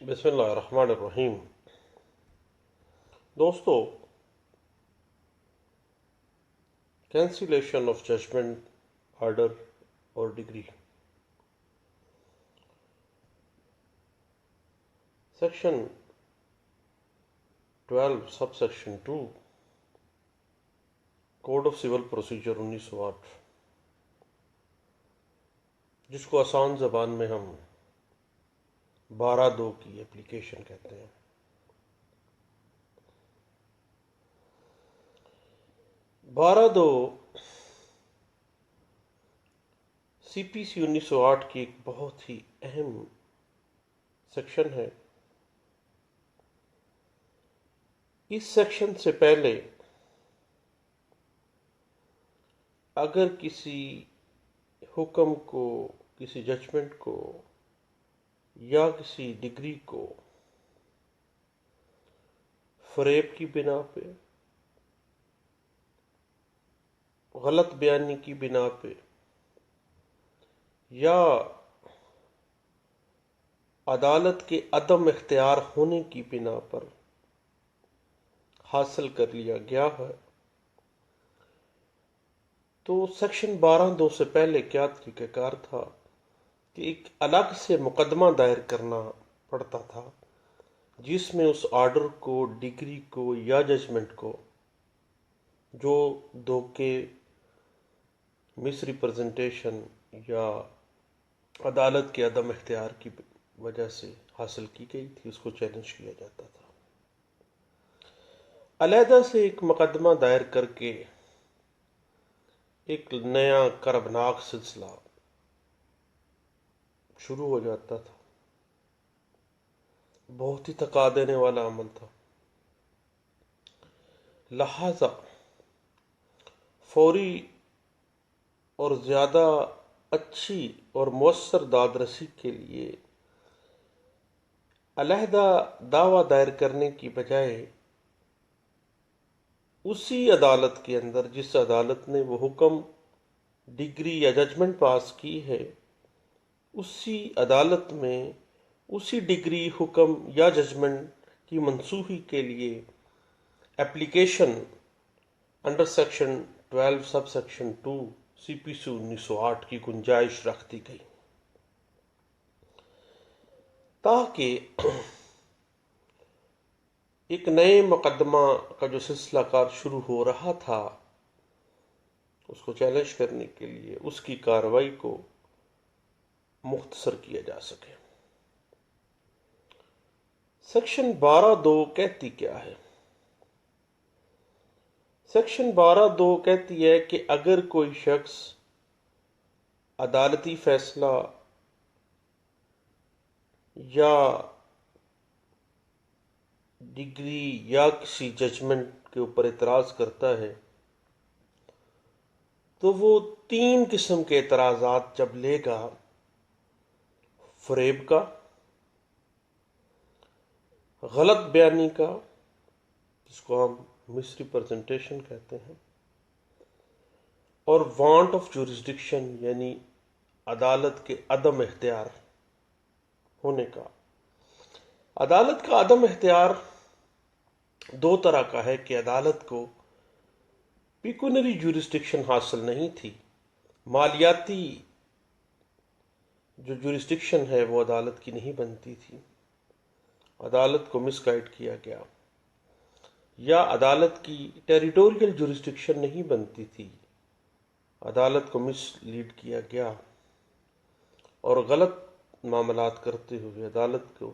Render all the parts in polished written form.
بسم اللہ الرحمن الرحیم۔ دوستو، کینسلیشن آف ججمنٹ آرڈر اور degree, section 12 sub section 2 code of civil procedure 1908، جس کو آسان زبان میں ہم 12(2) کی اپلیکیشن کہتے ہیں۔ بارہ دو سی پی سی 1908 کی ایک بہت ہی اہم سیکشن ہے۔ اس سیکشن سے پہلے اگر کسی حکم کو، کسی ججمنٹ کو یا کسی ڈگری کو فریب کی بنا پہ، غلط بیانی کی بنا پہ یا عدالت کے عدم اختیار ہونے کی بنا پر حاصل کر لیا گیا ہے، تو سیکشن 12(2) سے پہلے کیا طریقہ کار تھا کہ ایک الگ سے مقدمہ دائر کرنا پڑتا تھا، جس میں اس آرڈر کو، ڈگری کو یا ججمنٹ کو جو دھوکے، مس ریپرزنٹیشن یا عدالت کے عدم اختیار کی وجہ سے حاصل کی گئی تھی، اس کو چیلنج کیا جاتا تھا۔ علیحدہ سے ایک مقدمہ دائر کر کے ایک نیا کربناک سلسلہ شروع ہو جاتا تھا۔ بہت ہی تھکا دینے والا عمل تھا، لہذا فوری اور زیادہ اچھی اور مؤثر داد رسی کے لیے علیحدہ دعویٰ دائر کرنے کی بجائے اسی عدالت کے اندر جس عدالت نے وہ حکم، ڈگری یا ججمنٹ پاس کی ہے، اسی عدالت میں اسی ڈگری، حکم یا ججمنٹ کی منسوخی کے لیے application under section 12 sub section 2 سی پی سی 1908 کی گنجائش رکھ دی گئی، تاکہ ایک نئے مقدمہ کا جو سلسلہ کار شروع ہو رہا تھا، اس کو چیلنج کرنے کے لیے اس کی کارروائی کو مختصر کیا جا سکے۔ سیکشن 12(2) کہتی کیا ہے؟ سیکشن 12(2) کہتی ہے کہ اگر کوئی شخص عدالتی فیصلہ یا ڈگری یا کسی ججمنٹ کے اوپر اعتراض کرتا ہے، تو وہ 3 قسم کے اعتراضات جب لے گا: فریب کا، غلط بیانی کا جس کو ہم مس ریپرزنٹیشن کہتے ہیں، اور وانٹ آف جورسڈکشن یعنی عدالت کے عدم اختیار ہونے کا۔ عدالت کا عدم اختیار 2 طرح کا ہے کہ عدالت کو پیکونری جورسڈکشن حاصل نہیں تھی، مالیاتی جو جورسڈکشن ہے وہ عدالت کی نہیں بنتی تھی، عدالت کو مس گائیڈ کیا گیا، یا عدالت کی ٹیریٹوریل جورسڈکشن نہیں بنتی تھی، عدالت کو مس لیڈ کیا گیا اور غلط معاملات کرتے ہوئے عدالت کو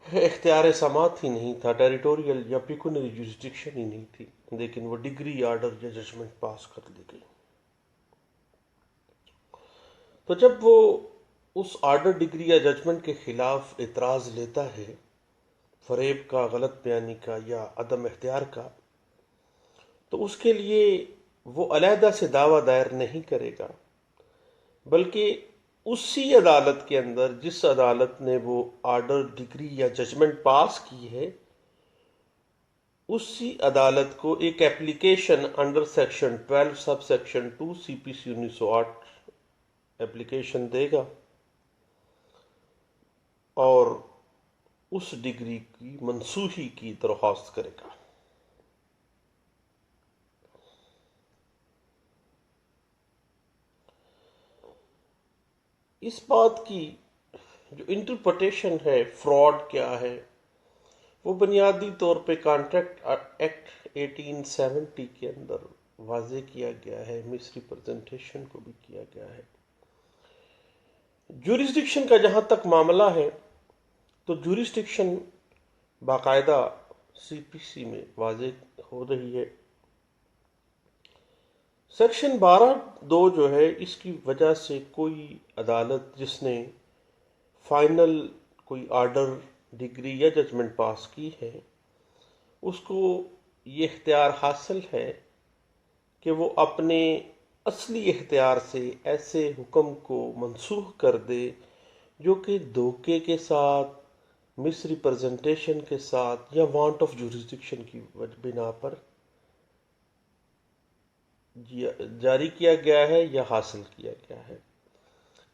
اختیار سماعت ہی نہیں تھا، ٹیریٹوریل یا پیکونری جورسڈکشن ہی نہیں تھی، لیکن وہ ڈگری، آرڈر یا ججمنٹ پاس کر لی گئی۔ تو جب وہ اس آرڈر، ڈگری یا ججمنٹ کے خلاف اعتراض لیتا ہے، فریب کا، غلط بیانی کا یا عدم اختیار کا، تو اس کے لیے وہ علیحدہ سے دعویٰ دائر نہیں کرے گا، بلکہ اسی عدالت کے اندر جس عدالت نے وہ آرڈر، ڈگری یا ججمنٹ پاس کی ہے، اسی عدالت کو ایک application under section 12 sub section 2 سی پی سی 1908 اپلیکیشن دے گا، اور اس ڈگری کی منسوخی کی درخواست کرے گا۔ اس بات کی جو انٹرپریٹیشن ہے فراڈ کیا ہے، وہ بنیادی طور پہ کانٹریکٹ ایکٹ 1870 کے اندر واضح کیا گیا ہے، مس ریپرزنٹیشن کو بھی کیا گیا ہے۔ جورسڈکشن کا جہاں تک معاملہ ہے تو جورسڈکشن باقاعدہ سی پی سی میں واضح ہو رہی ہے۔ سیکشن 12(2) جو ہے، اس کی وجہ سے کوئی عدالت جس نے فائنل کوئی آرڈر، ڈگری یا ججمنٹ پاس کی ہے، اس کو یہ اختیار حاصل ہے کہ وہ اپنے اصلی اختیار سے ایسے حکم کو منسوخ کر دے جو کہ دھوکے کے ساتھ، مس ریپرزنٹیشن کے ساتھ یا وانٹ آف جورسڈکشن کی بنا پر جاری کیا گیا ہے یا حاصل کیا گیا ہے۔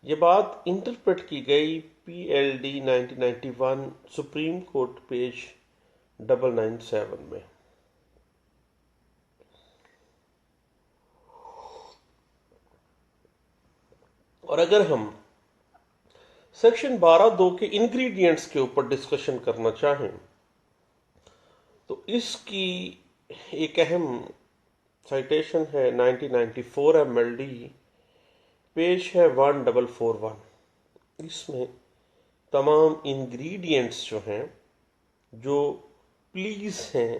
یہ بات انٹرپریٹ کی گئی P L D 1991 supreme court page 997 میں۔ اور اگر ہم سیکشن 12(2) کے انگریڈینٹس کے اوپر ڈسکشن کرنا چاہیں تو اس کی ایک اہم سائٹیشن ہے 1994 ایم ایل ڈی، پیج ہے 1441۔ اس میں تمام انگریڈینٹس جو ہیں، جو پلیز ہیں،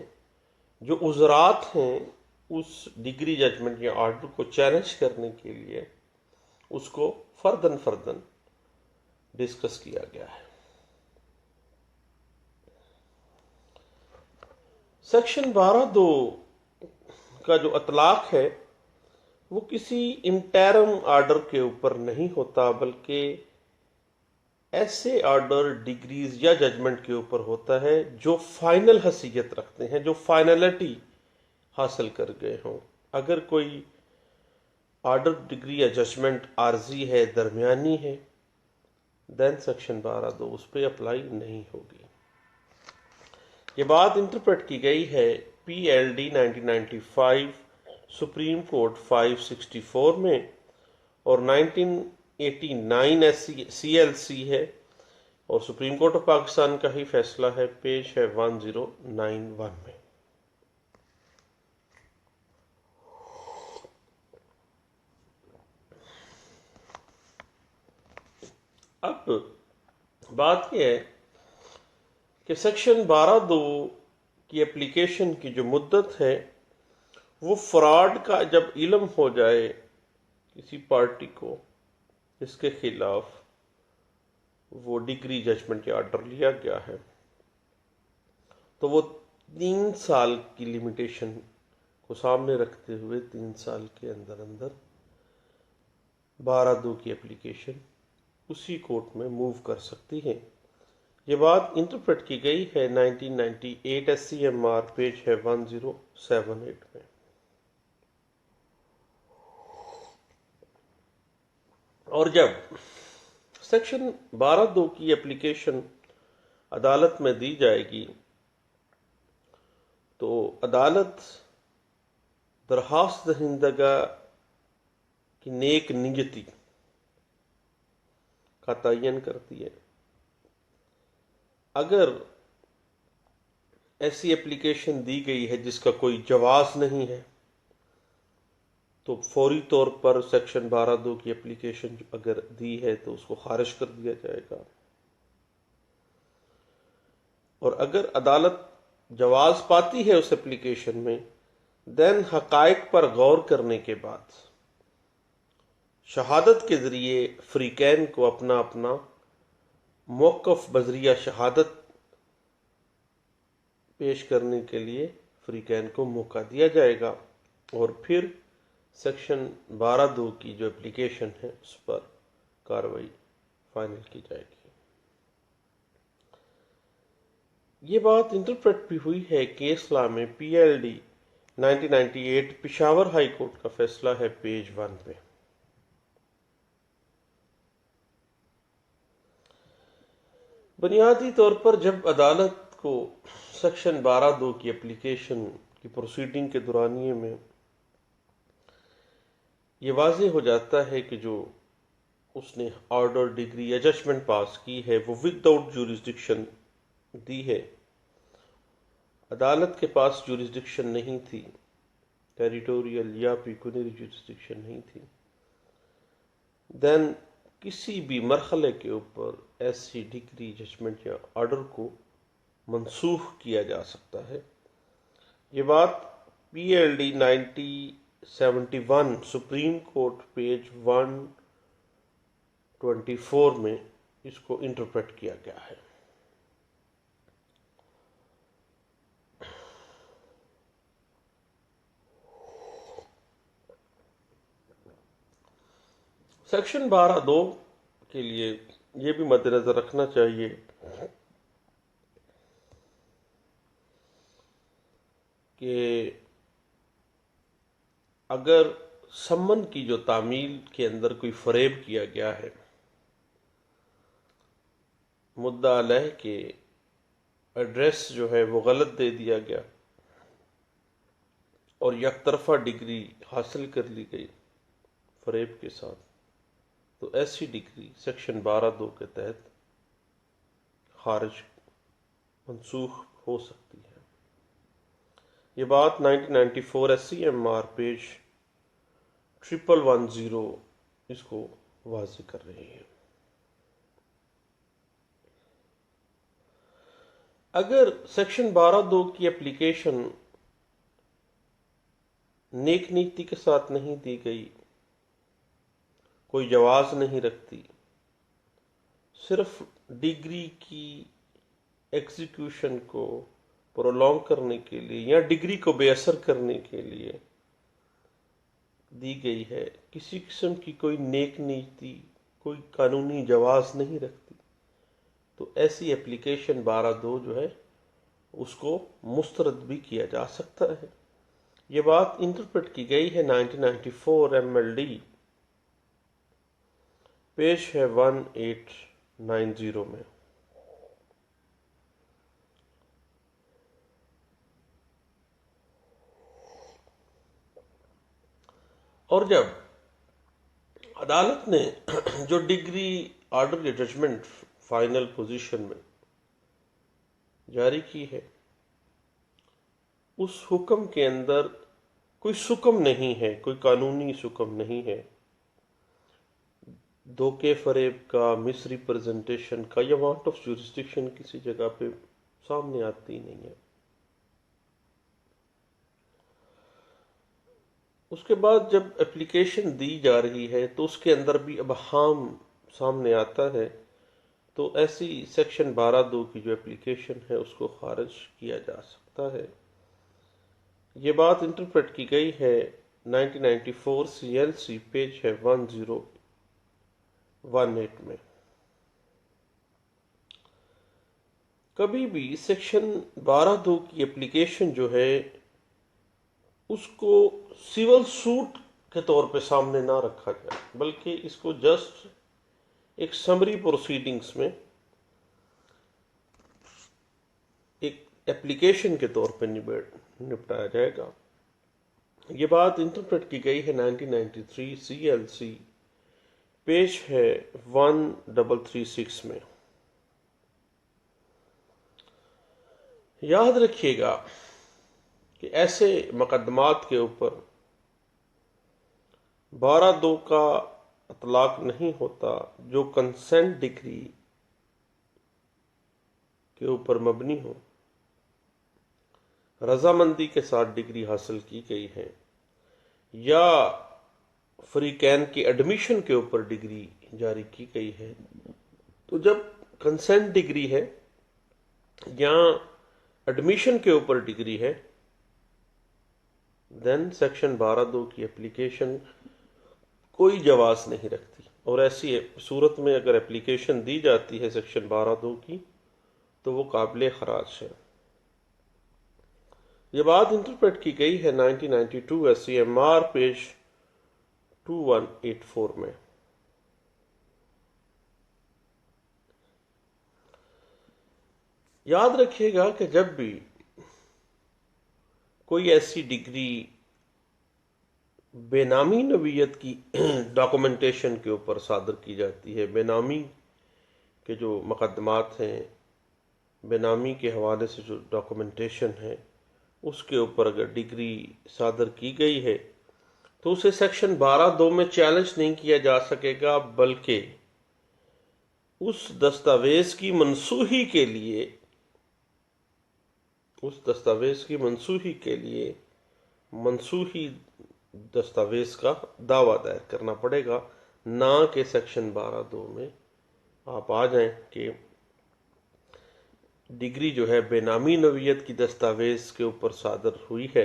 جو عذرات ہیں اس ڈگری ججمنٹ یا آرڈر کو چیلنج کرنے کے لیے، اس کو فرداً فرداً ڈسکس کیا گیا ہے۔ سیکشن 12(2) کا جو اطلاق ہے وہ کسی انٹرم آرڈر کے اوپر نہیں ہوتا، بلکہ ایسے آرڈر، ڈگریز یا ججمنٹ کے اوپر ہوتا ہے جو فائنل حیثیت رکھتے ہیں، جو فائنلٹی حاصل کر گئے ہوں۔ اگر کوئی آرڈر، ڈگری یا ججمنٹ عارضی ہے، درمیانی ہے، دین سیکشن 12(2) اس پہ اپلائی نہیں ہوگی۔ یہ بات انٹرپریٹ کی گئی ہے P L D 1995 supreme court 564 میں، اور 1989 سی ایل سی ہے، اور سپریم کورٹ آف پاکستان کا ہی فیصلہ ہے، پیج ہے 1091 میں۔ اب بات یہ ہے کہ سیکشن 12(2) کی اپلیکیشن کی جو مدت ہے، وہ فراڈ کا جب علم ہو جائے کسی پارٹی کو اس کے خلاف وہ ڈگری ججمنٹ یا آرڈر لیا گیا ہے، تو وہ 3 سال کی لمیٹیشن کو سامنے رکھتے ہوئے 3 سال کے اندر اندر 12(2) کی اپلیکیشن اسی کورٹ میں موو کر سکتی ہے۔ یہ بات انٹرپریٹ کی گئی ہے 1998 S C M R, page ہے 1078 میں۔ اور جب سیکشن 12(2) کی اپلیکیشن عدالت میں دی جائے گی تو عدالت درخواست دہندگاں کی نیک نیتی کا تعین کرتی ہے۔ اگر ایسی اپلیکیشن دی گئی ہے جس کا کوئی جواز نہیں ہے تو فوری طور پر سیکشن 12(2) کی اپلیکیشن اگر دی ہے تو اس کو خارج کر دیا جائے گا، اور اگر عدالت جواز پاتی ہے اس اپلیکیشن میں، دین حقائق پر غور کرنے کے بعد شہادت کے ذریعے فریقین کو اپنا اپنا موقف بذریعہ شہادت پیش کرنے کے لیے فریقین کو موقع دیا جائے گا، اور پھر سیکشن 12(2) کی جو اپلیکیشن ہے اس پر کارروائی فائنل کی جائے گی۔ یہ بات انٹرپریٹ بھی ہوئی ہے کیس لا میں، P L D 1998 Peshawar high court کا فیصلہ ہے، پیج 1 پہ۔ بنیادی طور پر جب عدالت کو سیکشن 12(2) کی اپلیکیشن کی پروسیڈنگ کے دورانیے میں یہ واضح ہو جاتا ہے کہ جو اس نے آرڈر، ڈگری یا ججمنٹ پاس کی ہے وہ ود آؤٹ جورسڈکشن دی ہے، عدالت کے پاس جورسڈکشن نہیں تھی، ٹیریٹوریل یا پیکونری جورسڈکشن نہیں تھی، دین کسی بھی مرحلے کے اوپر ایسی ڈگری، ججمنٹ یا آرڈر کو منسوخ کیا جا سکتا ہے۔ یہ بات P L D 1971 supreme court page 124 میں اس کو انٹرپریٹ کیا گیا ہے۔ سیکشن 12(2) کے لیے یہ بھی مد نظر رکھنا چاہیے کہ اگر سمن کی جو تعمیل کے اندر کوئی فریب کیا گیا ہے، مدعا علیہ کے ایڈریس جو ہے وہ غلط دے دیا گیا اور یک طرفہ ڈگری حاصل کر لی گئی فریب کے ساتھ، تو ایسی ڈگری سیکشن 12(2) کے تحت خارج، منسوخ ہو سکتی ہے۔ یہ بات 1994 S C M R page 1110 اس کو واضح کر رہی ہے۔ اگر سیکشن 12(2) کی اپلیکیشن نیک نیتی کے ساتھ نہیں دی گئی، کوئی جواز نہیں رکھتی، صرف ڈگری کی ایگزیکیوشن کو پرولونگ کرنے کے لیے یا ڈگری کو بے اثر کرنے کے لیے دی گئی ہے، کسی قسم کی کوئی نیک نیتی، کوئی قانونی جواز نہیں رکھتی، تو ایسی اپلیکیشن 12(2) جو ہے اس کو مسترد بھی کیا جا سکتا ہے۔ یہ بات انٹرپریٹ کی گئی ہے 1994 ایم ایل ڈی پیش ہے 1890 میں۔ اور جب عدالت نے جو ڈگری، آرڈر یا ججمنٹ فائنل پوزیشن میں جاری کی ہے، اس حکم کے اندر کوئی سکم نہیں ہے، کوئی قانونی سکم نہیں ہے، دھوکے فریب کا، مس ریپرزنٹیشن کا یا وانٹ آف جورسڈکشن کسی جگہ پہ سامنے آتی نہیں ہے۔ اس کے بعد جب اپلیکیشن دی جا رہی ہے تو اس کے اندر بھی ابہام سامنے آتا ہے، تو ایسی سیکشن 12(2) کی جو اپلیکیشن ہے اس کو خارج کیا جا سکتا ہے۔ یہ بات انٹرپریٹ کی گئی ہے 1994 سی ایل سی پیج ہے 1018 میں۔ کبھی بھی سیکشن 12(2) کی اپلیکیشن جو ہے اس کو سول سوٹ کے طور پہ سامنے نہ رکھا جائے، بلکہ اس کو جسٹ ایک سمری پروسیڈنگز میں ایک اپلیکیشن کے طور پہ نپٹایا جائے گا۔ یہ بات انٹرپریٹ کی گئی ہے 1993 سی ایل سی پیج ہے 1336 میں۔ یاد رکھیے گا کہ ایسے مقدمات کے اوپر 12(2) کا اطلاق نہیں ہوتا جو کنسنٹ ڈگری کے اوپر مبنی ہو، رضامندی کے ساتھ ڈگری حاصل کی گئی ہے، یا فریقین کی ایڈمیشن کے اوپر ڈگری جاری کی گئی ہے۔ تو جب کنسنٹ ڈگری ہے یا ایڈمیشن کے اوپر ڈگری ہے، دین سیکشن 12(2) کی اپلیکیشن کوئی جواز نہیں رکھتی، اور ایسی صورت میں اگر اپلیکیشن دی جاتی ہے سیکشن 12(2) کی تو وہ قابل خراج ہے۔ یہ بات انٹرپریٹ کی گئی ہے 1992 S C M R page 2184 میں۔ یاد رکھیے گا کہ جب بھی کوئی ایسی ڈگری بے نامی نوعیت کی ڈاکومنٹیشن کے اوپر صادر کی جاتی ہے، بے نامی کے جو مقدمات ہیں، بے نامی کے حوالے سے جو ڈاکومنٹیشن ہے، اس کے اوپر اگر ڈگری صادر کی گئی ہے تو اسے سیکشن 12(2) میں چیلنج نہیں کیا جا سکے گا، بلکہ اس دستاویز کی منسوخی کے لیے منسوخی دستاویز کا دعویٰ دائر کرنا پڑے گا، نہ کہ سیکشن 12(2) میں آپ آ جائیں کہ ڈگری جو ہے بے نامی نوعیت کی دستاویز کے اوپر صادر ہوئی ہے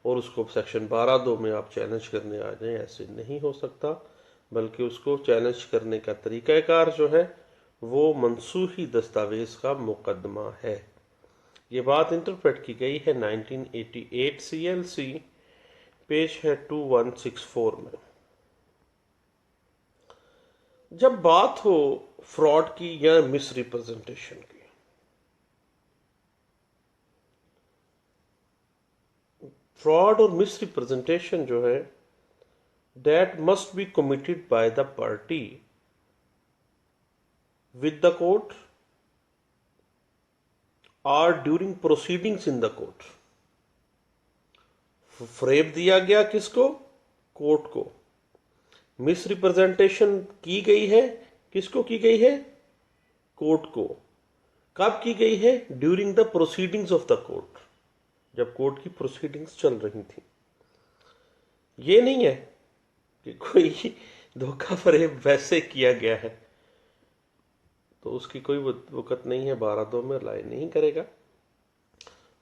اور اس کو سیکشن 12(2) میں آپ چیلنج کرنے آ جائیں۔ ایسے نہیں ہو سکتا، بلکہ اس کو چیلنج کرنے کا طریقہ کار جو ہے وہ منسوخی دستاویز کا مقدمہ ہے۔ یہ بات انٹرپریٹ کی گئی ہے 1988 CLC، پیج ہے 2164 میں۔ جب بات ہو فراڈ کی یا مس ریپرزنٹیشن کی، فراڈ اور مس ریپرزنٹیشن جو ہے that must be committed by the party with the court or during proceedings in the court۔ فریب دیا گیا کس کو؟ کورٹ کو۔ مس ریپرزنٹیشن کی گئی ہے کس کو کی گئی ہے؟ کورٹ کو۔ کب کی گئی ہے؟ During the proceedings of the court, جب کورٹ کی پروسیڈنگز چل رہی تھیں۔ یہ نہیں ہے کہ کوئی دھوکہ فریب ویسے کیا گیا ہے تو اس کی کوئی وقت نہیں ہے، 12(2) میں الائی نہیں کرے گا۔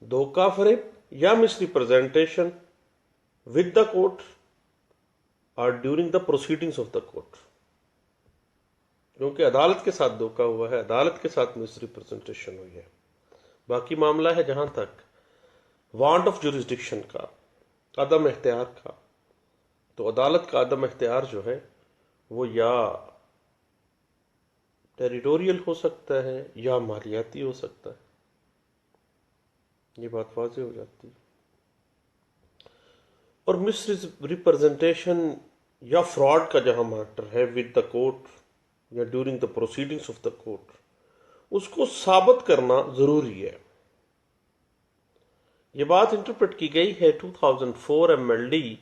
دھوکہ فریب یا مس ریپرزنٹیشن ود دا کورٹ اور during the proceedings of the court, کیونکہ عدالت کے ساتھ دھوکہ ہوا ہے، عدالت کے ساتھ مس ریپرزنٹیشن ہوئی ہے۔ باقی معاملہ ہے جہاں تک وانٹ آف جورسڈکشن کا، عدم اختیار کا، تو عدالت کا عدم اختیار جو ہے وہ یا ٹیریٹوریل ہو سکتا ہے یا مالیاتی ہو سکتا ہے۔ یہ بات واضح ہو جاتی ہے۔ اور مس ریپرزنٹیشن یا فراڈ کا جہاں میٹر ہے ود دا کورٹ یا during the proceedings of the court, اس کو ثابت کرنا ضروری ہے۔ یہ بات انٹرپریٹ کی گئی ہے 2004 MLD،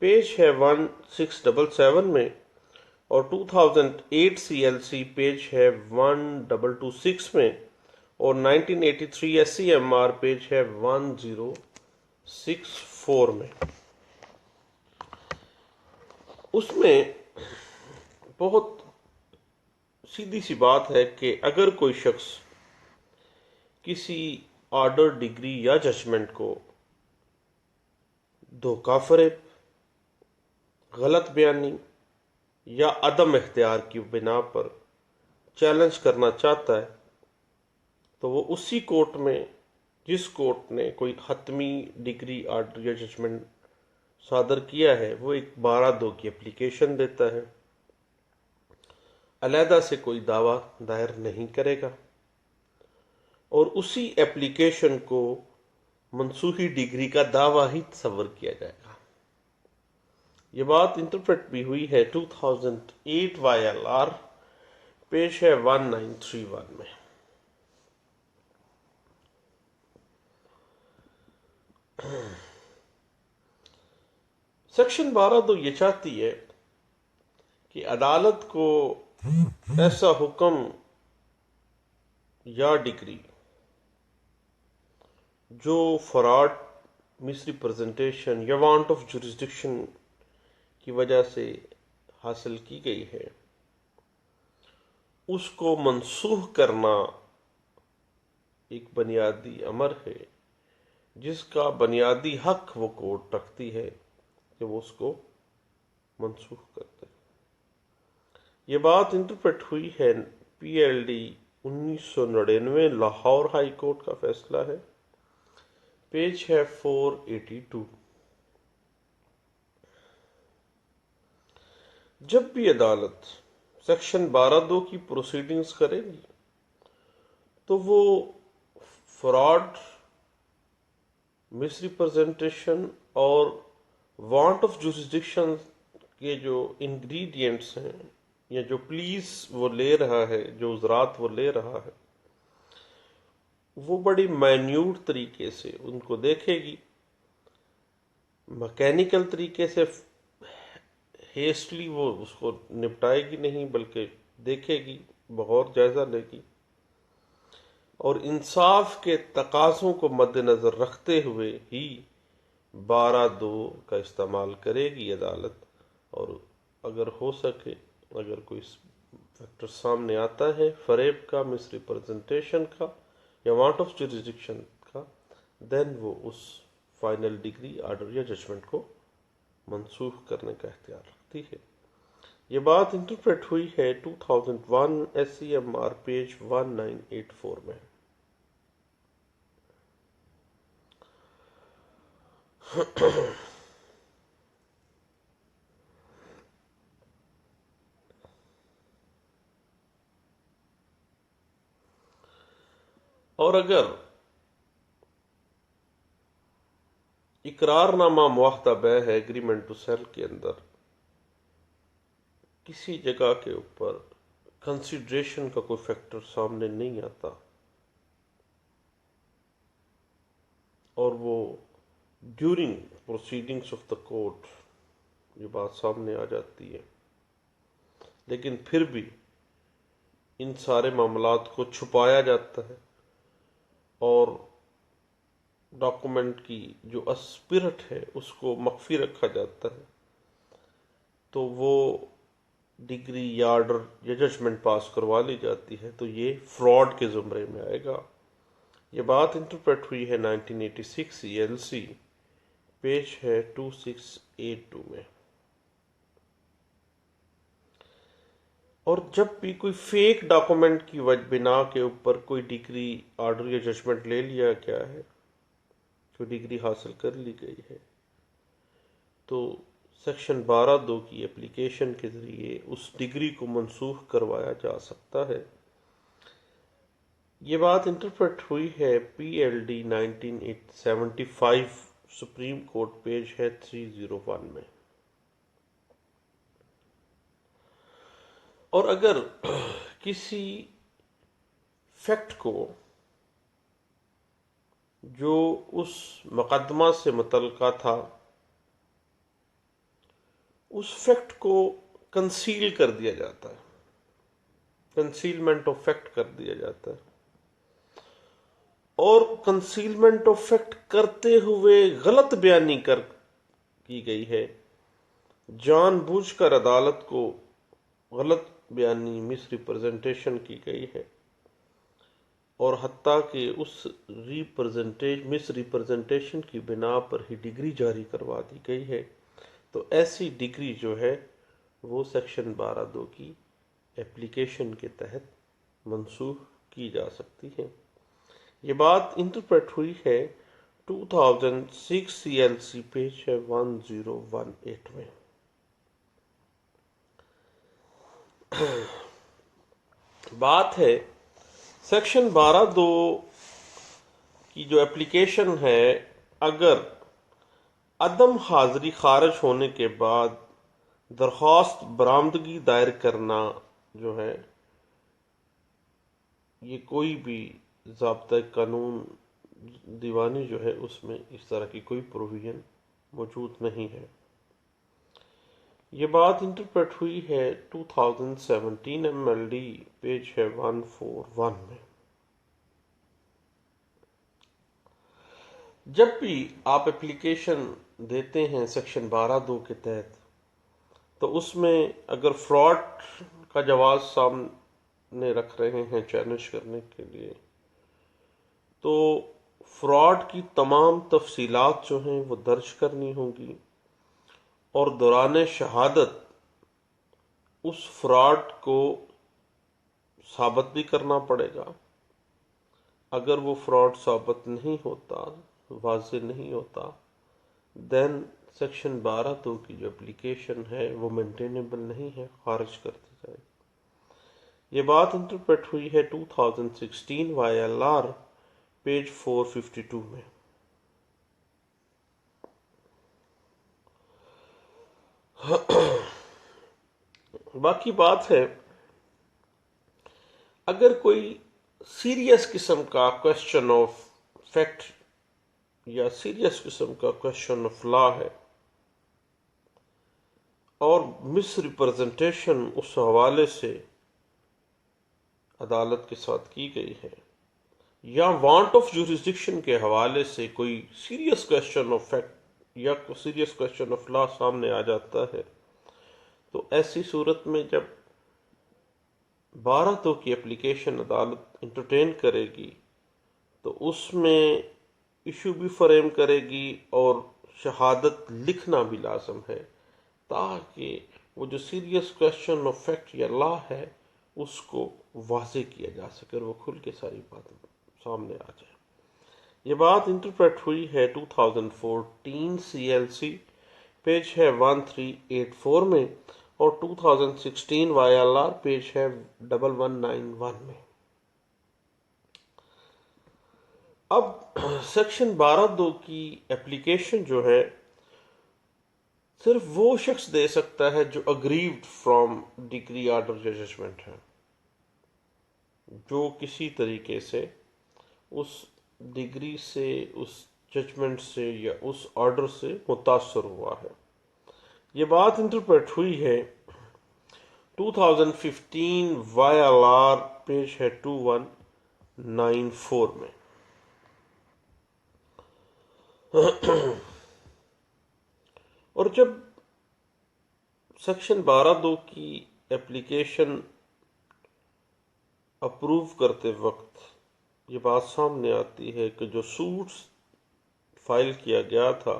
پیج ہے 1677 میں، اور 2008 CLC، پیج ہے 1226 میں، اور 1983 SCMR، پیج ہے 1064 میں۔ اس میں بہت سیدھی سی بات ہے کہ اگر کوئی شخص کسی آرڈر، ڈگری یا ججمنٹ کو دھوکہ فریب، غلط بیانی یا عدم اختیار کی بنا پر چیلنج کرنا چاہتا ہے تو وہ اسی کورٹ میں، جس کورٹ نے کوئی حتمی ڈگری، آرڈر یا ججمنٹ صادر کیا ہے، وہ ایک 12(2) کی اپلیکیشن دیتا ہے، علیحدہ سے کوئی دعویٰ دائر نہیں کرے گا، اور اسی اپلیکیشن کو منسوخی ڈگری کا دعویٰ ہی تصور کیا جائے گا۔ یہ بات انٹرپریٹ بھی ہوئی ہے 2008 YLR، پیج ہے 1931 میں۔ سیکشن 12(2) یہ چاہتی ہے کہ عدالت کو ایسا حکم یا ڈگری جو فراڈ، مس ریپرزنٹیشن یا وانٹ آف جورسڈکشن کی وجہ سے حاصل کی گئی ہے، اس کو منسوخ کرنا ایک بنیادی امر ہے، جس کا بنیادی حق وہ کورٹ رکھتی ہے کہ وہ اس کو منسوخ کرتے۔ یہ بات انٹرپریٹ ہوئی ہے PLD 1999، لاہور ہائی کورٹ کا فیصلہ ہے، پیج ہے 482۔ جب بھی عدالت سیکشن 12(2) کی پروسیڈنگز کرے گی تو وہ فراڈ، مس ریپرزنٹیشن اور وانٹ آف جورسڈکشن کے جو انگریڈینٹس ہیں یا جو پلیز وہ لے رہا ہے، جو عذرات وہ لے رہا ہے، وہ بڑی مائنیوٹ طریقے سے ان کو دیکھے گی، مکینیکل طریقے سے ہیسٹلی وہ اس کو نپٹائے گی نہیں، بلکہ دیکھے گی، بغور جائزہ لے گی، اور انصاف کے تقاضوں کو مد نظر رکھتے ہوئے ہی 12(2) کا استعمال کرے گی عدالت۔ اور اگر ہو سکے، اگر کوئی فیکٹر سامنے آتا ہے فریب کا، مس ریپرزنٹیشن کا یا وانٹ آف جورسڈکشن کا، دین وہ اس فائنل ڈگری آرڈر یا ججمنٹ کو منسوخ کرنے کا اختیار رکھتی ہے۔ یہ بات انٹرپریٹ ہوئی ہے 2001 SCMR پیج 1984 میں۔ اور اگر اقرار نامہ معاہدہ بیع ہے، ایگریمنٹ ٹو سیل کے اندر کسی جگہ کے اوپر کنسیڈریشن کا کوئی فیکٹر سامنے نہیں آتا اور وہ during proceedings of the court یہ بات سامنے آ جاتی ہے، لیکن پھر بھی ان سارے معاملات کو چھپایا جاتا ہے اور ڈاکومنٹ کی جو اسپرٹ ہے اس کو مخفی رکھا جاتا ہے، تو وہ ڈگری یا آرڈر یا ججمنٹ پاس کروا لی جاتی ہے، تو یہ فراڈ کے زمرے میں آئے گا۔ یہ بات انٹرپریٹ ہوئی ہے 1986 ELC پیج ہے 2682 میں۔ اور جب بھی کوئی فیک ڈاکومنٹ کی بنا کے اوپر کوئی ڈگری آرڈر یا ججمنٹ لے لیا گیا ہے، جو ڈگری حاصل کر لی گئی ہے، تو سیکشن 12(2) کی اپلیکیشن کے ذریعے اس ڈگری کو منسوخ کروایا جا سکتا ہے۔ یہ بات انٹرپریٹ ہوئی ہے PLD 1975 سپریم کورٹ پیج ہے 301 میں۔ اور اگر کسی فیکٹ کو جو اس مقدمہ سے متعلقہ تھا، اس فیکٹ کو کنسیل کر دیا جاتا ہے، کنسیلمنٹ آف فیکٹ کر دیا جاتا ہے، اور کنسیلمنٹ آف فیکٹ کرتے ہوئے غلط بیانی کی گئی ہے، جان بوجھ کر عدالت کو غلط بیانی، مس ریپرزنٹیشن کی گئی ہے، اور حتیٰ کہ اس مس ریپرزنٹیشن کی بنا پر ہی ڈگری جاری کروا دی گئی ہے، تو ایسی ڈگری جو ہے وہ سیکشن 12(2) کی اپلیکیشن کے تحت منسوخ کی جا سکتی ہے۔ یہ بات انٹرپریٹ ہوئی ہے 2006 ELC پیج ہے 1018 میں۔ بات ہے سیکشن 12(2) کی جو اپلیکیشن ہے، اگر عدم حاضری خارج ہونے کے بعد درخواست برآمدگی دائر کرنا جو ہے، یہ کوئی بھی ضابطۂ قانون دیوانی جو ہے اس میں اس طرح کی کوئی پروویژن موجود نہیں ہے۔ یہ بات انٹرپریٹ ہوئی ہے 2017 MLD پیج ہے 141 میں۔ جب بھی آپ اپلیکیشن دیتے ہیں سیکشن 12(2) کے تحت، تو اس میں اگر فراڈ کا جواز سامنے رکھ رہے ہیں چیلنج کرنے کے لیے، تو فراڈ کی تمام تفصیلات جو ہیں وہ درج کرنی ہوں گی، اور دوران شہادت اس فراڈ کو ثابت بھی کرنا پڑے گا۔ اگر وہ فراڈ ثابت نہیں ہوتا، واضح نہیں ہوتا، دین سیکشن 12(2) کی جو اپلیکیشن ہے وہ مینٹینیبل نہیں ہے، خارج کر دی جائے۔ یہ بات انٹرپریٹ ہوئی ہے 2016 YLR پیج 452 میں. باقی بات ہے، اگر کوئی سیریس قسم کا کوشچن آف فیکٹ یا سیریس قسم کا کوشچن آف لا ہے اور مس ریپرزنٹیشن اس حوالے سے عدالت کے ساتھ کی گئی ہے، یا وانٹ آف جورسڈکشن کے حوالے سے کوئی سیریس کوشچن آف فیکٹ یا سیریس کوشچن آف لا سامنے آ جاتا ہے، تو ایسی صورت میں جب 12(2) کی اپلیکیشن عدالت انٹرٹین کرے گی تو اس میں ایشو بھی فریم کرے گی اور شہادت لکھنا بھی لازم ہے، تاکہ وہ جو سیریس کوشچن آف فیکٹ یا لا ہے اس کو واضح کیا جا سکے اور وہ کھل کے ساری باتیں سامنے آ جائے. یہ بات انٹرپریٹ ہوئی ہے 2014 CLC پیج ہے 1384 میں، اور 2016 YLR پیج ہے 1191 میں. اب سیکشن 12(2) کی اپلیکیشن جو ہے صرف وہ شخص دے سکتا ہے جو اگریوڈ فرام ڈگری آرڈر یا ججمنٹ ہے، جو کسی طریقے سے اس ڈگری سے، اس ججمنٹ سے یا اس آرڈر سے متاثر ہوا ہے. یہ بات انٹرپریٹ ہوئی ہے 2015 YLR پیج ہے 2194 میں. اور جب سیکشن 12(2) کی اپلیکیشن اپروو کرتے وقت یہ بات سامنے آتی ہے کہ جو سوٹس فائل کیا گیا تھا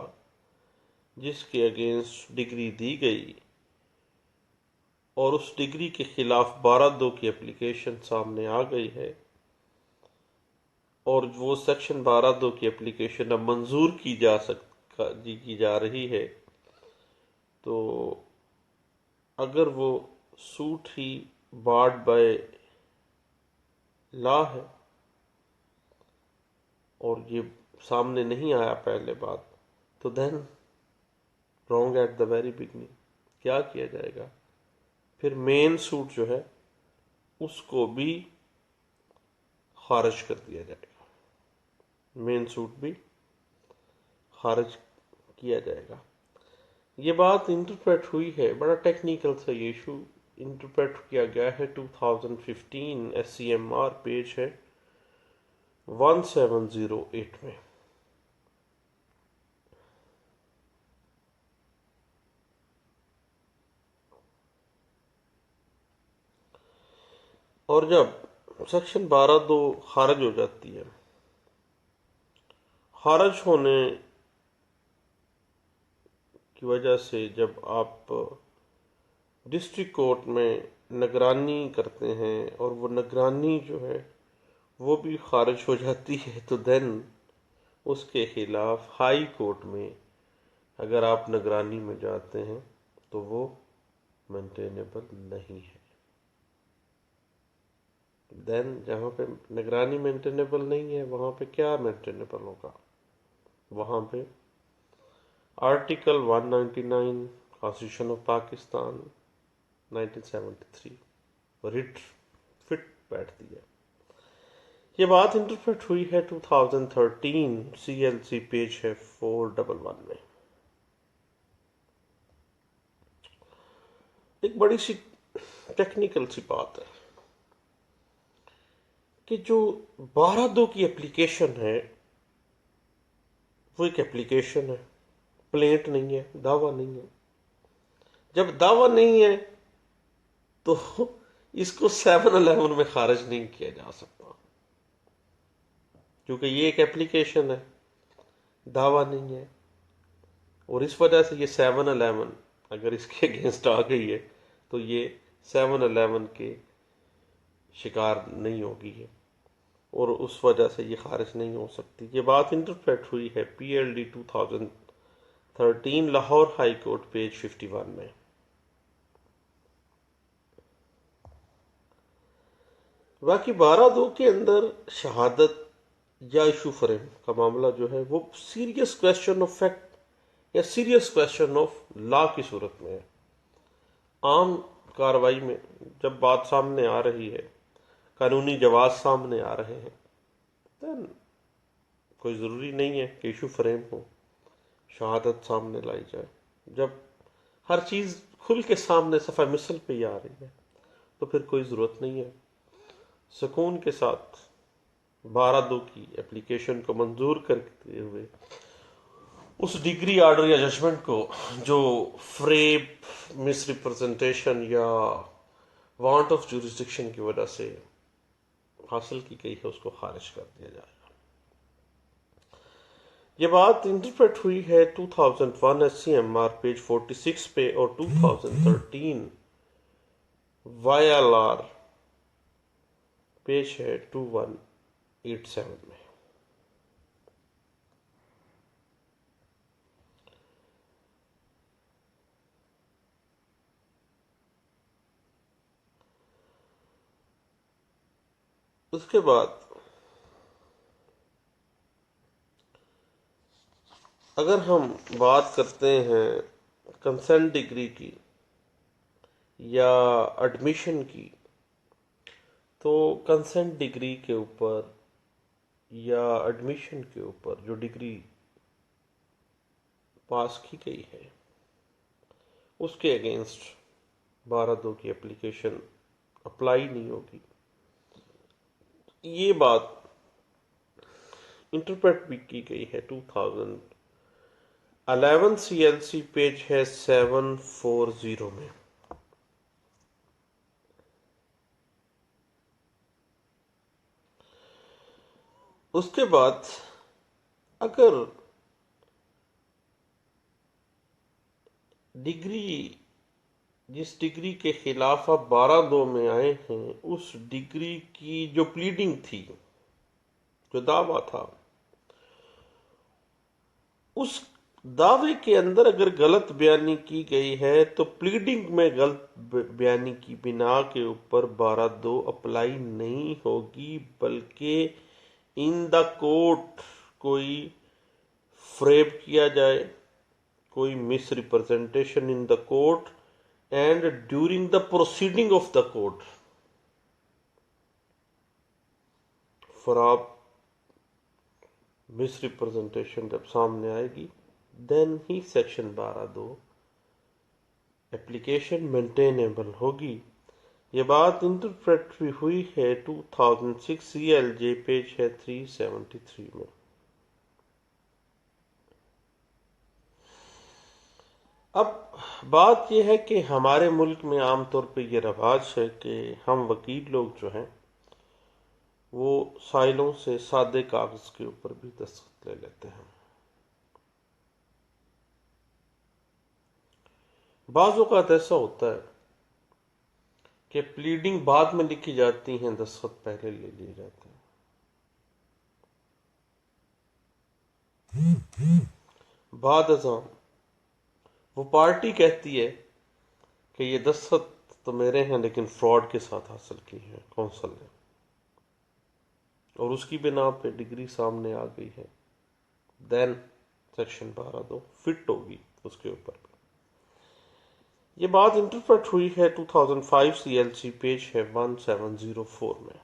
جس کے اگینسٹ ڈگری دی گئی اور اس ڈگری کے خلاف 12(2) کی اپلیکیشن سامنے آ گئی ہے، اور وہ سیکشن 12(2) کی اپلیکیشن اب منظور کی جا رہی ہے، تو اگر وہ سوٹ ہی بارڈ بائی لا ہے اور یہ سامنے نہیں آیا پہلے بات، تو then wrong at the very beginning. کیا کیا جائے گا؟ پھر مین سوٹ جو ہے اس کو بھی خارج کر دیا جائے گا، مین سوٹ بھی خارج کیا جائے گا. یہ بات انٹرپریٹ ہوئی ہے، بڑا ٹیکنیکل سا یہ ایشو انٹرپریٹ کیا گیا ہے 2015 SCMR پیج ہے 1708 میں. اور جب سیکشن 12(2) خارج ہو جاتی ہے، خارج ہونے کی وجہ سے جب آپ ڈسٹرکٹ کورٹ میں نگرانی کرتے ہیں اور وہ نگرانی جو ہے وہ بھی خارج ہو جاتی ہے، تو دین اس کے خلاف ہائی کورٹ میں اگر آپ نگرانی میں جاتے ہیں تو وہ مینٹینیبل نہیں ہے. دین جہاں پہ نگرانی مینٹینیبل نہیں ہے وہاں پہ کیا مینٹینیبل ہوگا؟ وہاں پہ article 199 constitution of Pakistan 1973 writ fit بیٹھتی ہے. یہ بات انٹرپریٹ ہوئی ہے 2013 CLC پیج ہے 411 میں. ایک بڑی سی ٹیکنیکل سی بات ہے کہ جو 12(2) کی اپلیکیشن ہے وہ ایک اپلیکیشن ہے، پلینٹ نہیں ہے، دعویٰ نہیں ہے. جب دعویٰ نہیں ہے تو اس کو 711 میں خارج نہیں کیا جا سکتا، کیونکہ یہ ایک اپلیکیشن ہے، دعویٰ نہیں ہے. اور اس وجہ سے یہ 711 اگر اس کے اگینسٹ آ گئی ہے تو یہ 711 کے شکار نہیں ہوگی ہے، اور اس وجہ سے یہ خارج نہیں ہو سکتی. یہ بات انٹرپریٹ ہوئی ہے PLD 2013 Lahore high court page 51 میں. باقی 12(2) کے اندر شہادت یا ایشو فریم کا معاملہ جو ہے وہ سیریس کویشچن آف فیکٹ یا سیریس کویشچن آف لا کی صورت میں ہے. عام کاروائی میں جب بات سامنے آ رہی ہے، قانونی جواز سامنے آ رہے ہیں، then کوئی ضروری نہیں ہے کہ ایشو فریم ہو، شہادت سامنے لائی جائے. جب ہر چیز کھل کے سامنے صفحہ مثل پہ ہی آ رہی ہے تو پھر کوئی ضرورت نہیں ہے. سکون کے ساتھ 12(2) کی اپلیکیشن کو منظور کرتے ہوئے اس ڈگری آرڈر یا ججمنٹ کو جو فریب، مس ریپرزنٹیشن یا وانٹ آف جورسڈکشن کی وجہ سے حاصل کی گئی ہے اس کو خارج کر دیا جائے گا. یہ بات انٹرپریٹ ہوئی ہے 2001 S C M R page 46 پہ اور 2013 وائی ایل آر پیج ہے 2187 میں. اس کے بعد اگر ہم بات کرتے ہیں کنسنٹ ڈگری کی یا ایڈمیشن کی، تو کنسنٹ ڈگری کے اوپر یا ایڈمیشن کے اوپر جو ڈگری پاس کی گئی ہے اس کے اگینسٹ 12(2) کی اپلیکیشن اپلائی نہیں ہوگی. یہ بات انٹرپریٹ بھی کی گئی ہے 2011 سی ایل سی پیج ہے 740 میں. اس کے بعد اگر ڈگری، جس ڈگری کے خلاف آپ 12(2) میں آئے ہیں، اس ڈگری کی جو پلیڈنگ تھی، جو دعویٰ تھا، اس دعوے کے اندر اگر غلط بیانی کی گئی ہے تو پلیڈنگ میں غلط بیانی کی بنا کے اوپر 12(2) اپلائی نہیں ہوگی، بلکہ ان دا کورٹ کوئی فریب کیا جائے، کوئی misrepresentation in the court and during the proceeding of the court for misrepresentation جب سامنے آئے گی، دین ہی سیکشن 12(2) اپلیکیشن مینٹینیبل ہوگی. یہ بات انٹرپریٹ بھی ہوئی ہے 2006 سی ایل جے پیج ہے 373 میں. اب بات یہ ہے کہ ہمارے ملک میں عام طور پہ یہ رواج ہے کہ ہم وکیل لوگ جو ہیں وہ سائلوں سے سادے کاغذ کے اوپر بھی دستخط لے لیتے ہیں. بعض اوقات ایسا ہوتا ہے کہ پلیڈنگ بعد میں لکھی جاتی ہیں، دستخط پہلے لے لیے جاتے ہیں. بعد ازاں وہ پارٹی کہتی ہے کہ یہ دستخط تو میرے ہیں لیکن فراڈ کے ساتھ حاصل کی ہے کونسل نے، اور اس کی بنا پہ ڈگری سامنے آ گئی ہے، دین سیکشن 12(2) فٹ ہوگی اس کے اوپر. یہ بات انٹرپریٹ ہوئی ہے 2005 سی ایل سی پیج ہے 1704 میں.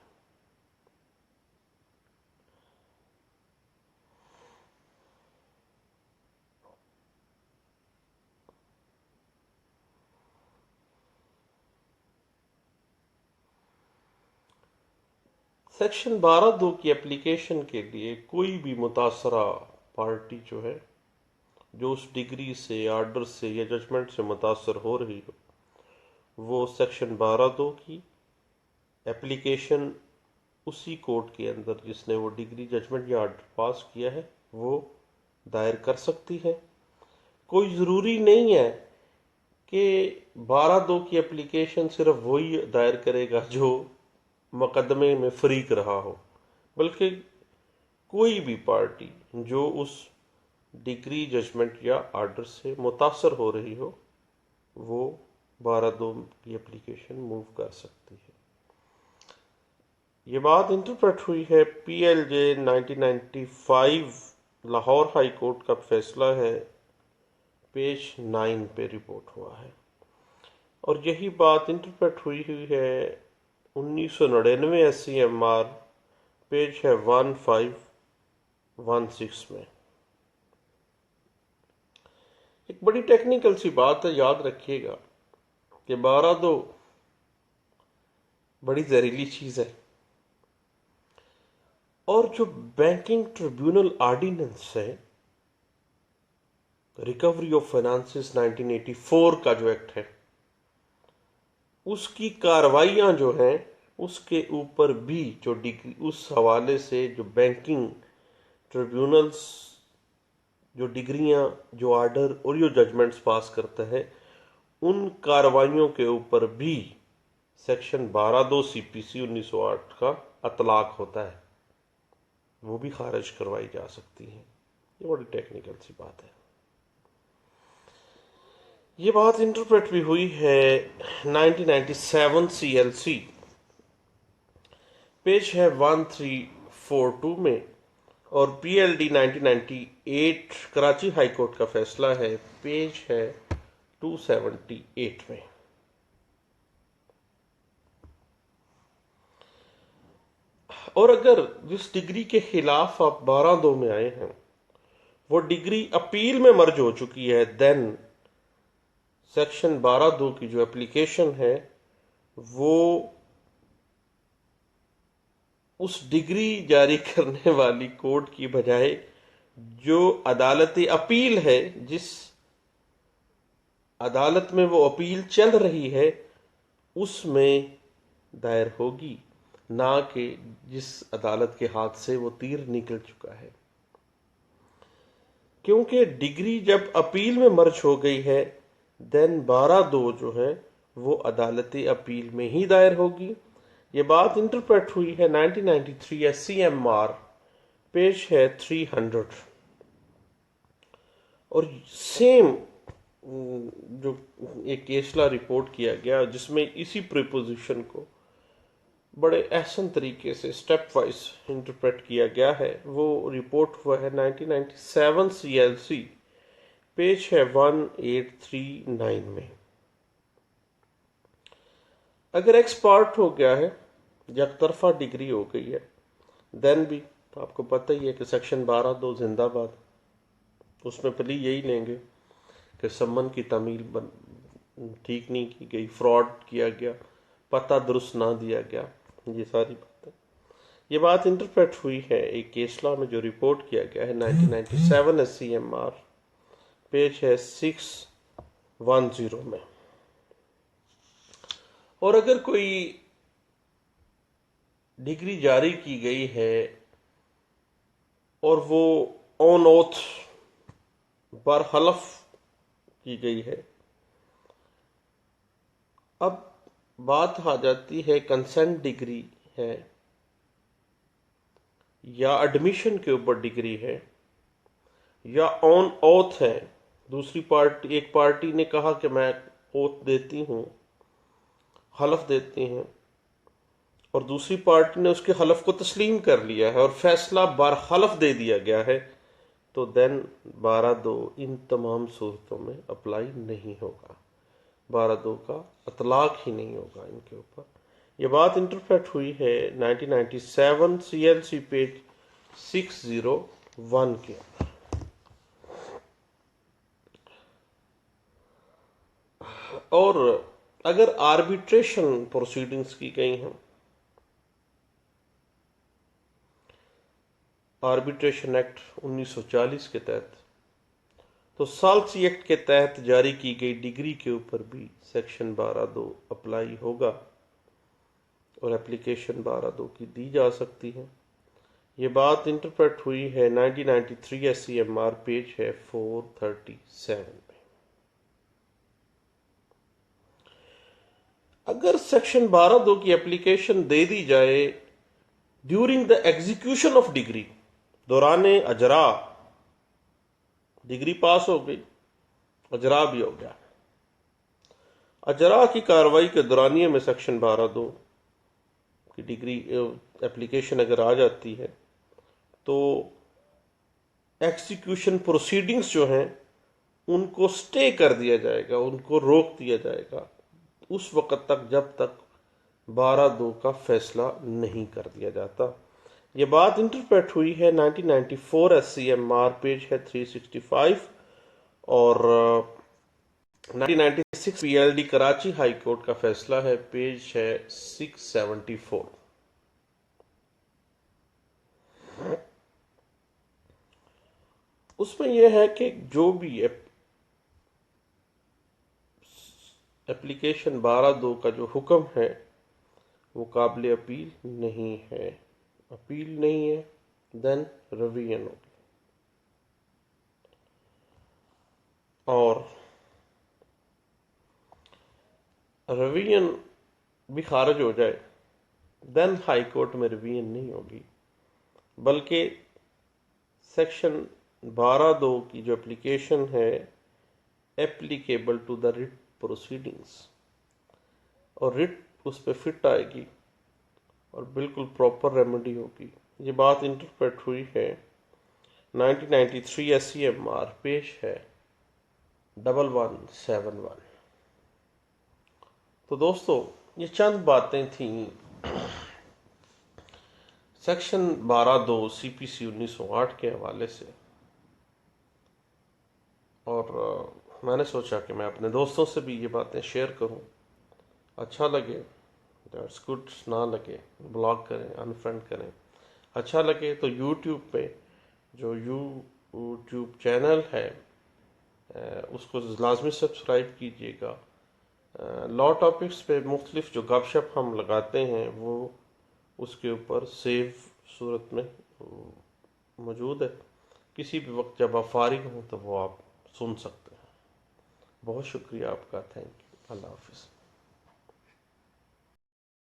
سیکشن 12(2) کی اپلیکیشن کے لیے کوئی بھی متاثرہ پارٹی جو ہے، جو اس ڈگری سے، آرڈر سے یا ججمنٹ سے متاثر ہو رہی ہو، وہ سیکشن 12(2) کی اپلیکیشن اسی کورٹ کے اندر جس نے وہ ڈگری، ججمنٹ یا آرڈر پاس کیا ہے وہ دائر کر سکتی ہے. کوئی ضروری نہیں ہے کہ 12(2) کی اپلیکیشن صرف وہی دائر کرے گا جو مقدمے میں فریق رہا ہو، بلکہ کوئی بھی پارٹی جو اس ڈگری، ججمنٹ یا آرڈر سے متاثر ہو رہی ہو وہ 12(2) کی اپلیکیشن موو کر سکتی ہے. یہ بات انٹرپریٹ ہوئی ہے پی ایل جے 1995 لاہور ہائی کورٹ کا فیصلہ ہے، پیج 9 پہ رپورٹ ہوا ہے، اور یہی بات انٹرپریٹ ہوئی ہے 1999 S C M R, page ہے 1516 میں۔ ایک بڑی ٹیکنیکل سی بات ہے، یاد رکھیے گا کہ 12(2) بڑی زہریلی چیز ہے، اور جو بینکنگ ٹریبیونل آرڈیننس ہے، ریکوری آف فائنانسز 1984 کا جو ایکٹ ہے، اس کی کارروائیاں جو ہیں اس کے اوپر بھی جو ڈگری، اس حوالے سے جو بینکنگ ٹریبیونلز جو ڈگریاں، جو آرڈر اور جو ججمنٹس پاس کرتا ہے، ان کارروائیوں کے اوپر بھی سیکشن 12(2) سی پی سی 1908 کا اطلاق ہوتا ہے، وہ بھی خارج کروائی جا سکتی ہیں۔ یہ بڑی ٹیکنیکل سی بات ہے۔ یہ بات انٹرپریٹ بھی ہوئی ہے 1997 سی ایل سی، پیج ہے 1342 میں، اور P L D 1998 Karachi high court کا فیصلہ ہے، پیج ہے 278 میں۔ اور اگر جس ڈگری کے خلاف آپ 12(2) میں آئے ہیں وہ ڈگری اپیل میں مرج ہو چکی ہے، دین سیکشن 12(2) کی جو اپلیکیشن ہے وہ اس ڈگری جاری کرنے والی کورٹ کی بجائے جو عدالت اپیل ہے، جس عدالت میں وہ اپیل چل رہی ہے، اس میں دائر ہوگی، نہ کہ جس عدالت کے ہاتھ سے وہ تیر نکل چکا ہے، کیونکہ ڈگری جب اپیل میں مرج ہو گئی ہے دین 12(2) جو ہے وہ عدالت اپیل میں ہی دائر ہوگی۔ یہ بات انٹرپریٹ ہوئی ہے 1993 S C M R, page ہے 300، اور سیم جو ایک کیسلا رپورٹ کیا گیا جس میں اسی پریپوزیشن کو بڑے احسن طریقے سے سٹیپ وائز انٹرپریٹ کیا گیا ہے، وہ رپورٹ ہوا ہے 1997 سی ایل سی، پیج ہے 1839 میں۔ اگر ایکسپارٹ ہو گیا ہے، یک طرفہ ڈگری ہو گئی ہے، دین بھی آپ کو پتہ ہی ہے کہ سیکشن 12(2) زندہ باد، اس میں پلی یہی لیں گے کہ سمن کی تعمیل ٹھیک نہیں کی گئی، فراڈ کیا گیا، پتہ درست نہ دیا گیا، یہ ساری باتیں۔ یہ بات انٹرپریٹ ہوئی ہے ایک کیسلا میں جو رپورٹ کیا گیا ہے 1997 S C M R, page ہے 610 میں۔ اور اگر کوئی ڈگری جاری کی گئی ہے اور وہ آن اوتھ برحلف کی گئی ہے، اب بات آ جاتی ہے کنسنٹ ڈگری ہے یا ایڈمیشن کے اوپر ڈگری ہے یا آن اوتھ ہے، دوسری پارٹی، ایک پارٹی نے کہا کہ میں اوتھ دیتی ہوں، حلف دیتی ہیں، اور دوسری پارٹی نے اس کے حلف کو تسلیم کر لیا ہے اور فیصلہ برحلف دے دیا گیا ہے، تو دین 12(2) ان تمام صورتوں میں اپلائی نہیں ہوگا، 12(2) کا اطلاق ہی نہیں ہوگا ان کے اوپر۔ یہ بات انٹرپریٹ ہوئی ہے 1997 سی ایل سی، پیج 601 کے۔ اور اگر آربیٹریشن پروسیڈنگز کی گئی ہیں، آربیٹریشن ایکٹ 1940 کے تحت، تو سالسی ایکٹ کے تحت جاری کی گئی ڈگری کے اوپر بھی سیکشن 12(2) اپلائی ہوگا اور اپلیکیشن 12(2) کی دی جا سکتی ہے۔ یہ بات انٹرپریٹ ہوئی ہے 1993 S C M R, page ہے 437 میں۔ اگر سیکشن 12(2) کی اپلیکیشن دے دی جائے during the execution of degree, دوران اجرا، ڈگری پاس ہو گئی، اجرا بھی ہو گیا، اجرا کی کارروائی کے دورانیے میں سیکشن 12(2) کی ڈگری اپلیکیشن اگر آ جاتی ہے تو ایکسیکیوشن پروسیڈنگز جو ہیں ان کو سٹے کر دیا جائے گا، ان کو روک دیا جائے گا اس وقت تک جب تک 12/2 کا فیصلہ نہیں کر دیا جاتا۔ یہ بات انٹرپریٹ ہوئی ہے 1994 SCMR، پیج ہے 365، اور 1996 PLD کراچی ہائی کورٹ کا فیصلہ ہے، پیج ہے 674۔ اس میں یہ ہے کہ جو بھی اپلیکیشن 12/2 کا جو حکم ہے وہ قابل اپیل نہیں ہے، اپیل نہیں ہے، دین ریویژن ہوگی، اور ریویژن بھی خارج ہو جائے دین ہائی کورٹ میں ریویژن نہیں ہوگی، بلکہ سیکشن 12/2 کی جو اپلیکیشن ہے applicable to the writ proceedings, اور ریٹ اس پہ فٹ آئے گی اور بالکل پراپر ریمیڈی ہوگی۔ یہ بات انٹرپریٹ ہوئی ہے 1993 SCMR، پیش ہے 1171۔ تو دوستو یہ چند باتیں تھیں سیکشن 12/2 CPC 1908 کے حوالے سے، اور میں نے سوچا کہ میں اپنے دوستوں سے بھی یہ باتیں شیئر کروں۔ اچھا لگے دیٹس گڈ، نہ لگے بلاک کریں، انفرینڈ کریں۔ اچھا لگے تو یوٹیوب پہ جو یوٹیوب چینل ہے اس کو لازمی سبسکرائب کیجیے گا۔ لا ٹاپکس پہ مختلف جو گپ شپ ہم لگاتے ہیں وہ اس کے اوپر سیو صورت میں موجود ہے، کسی بھی وقت جب آپ فارغ ہوں تو وہ آپ سن سکتے ہیں۔ بہت شکریہ آپ کا، تھینک یو، اللہ حافظ۔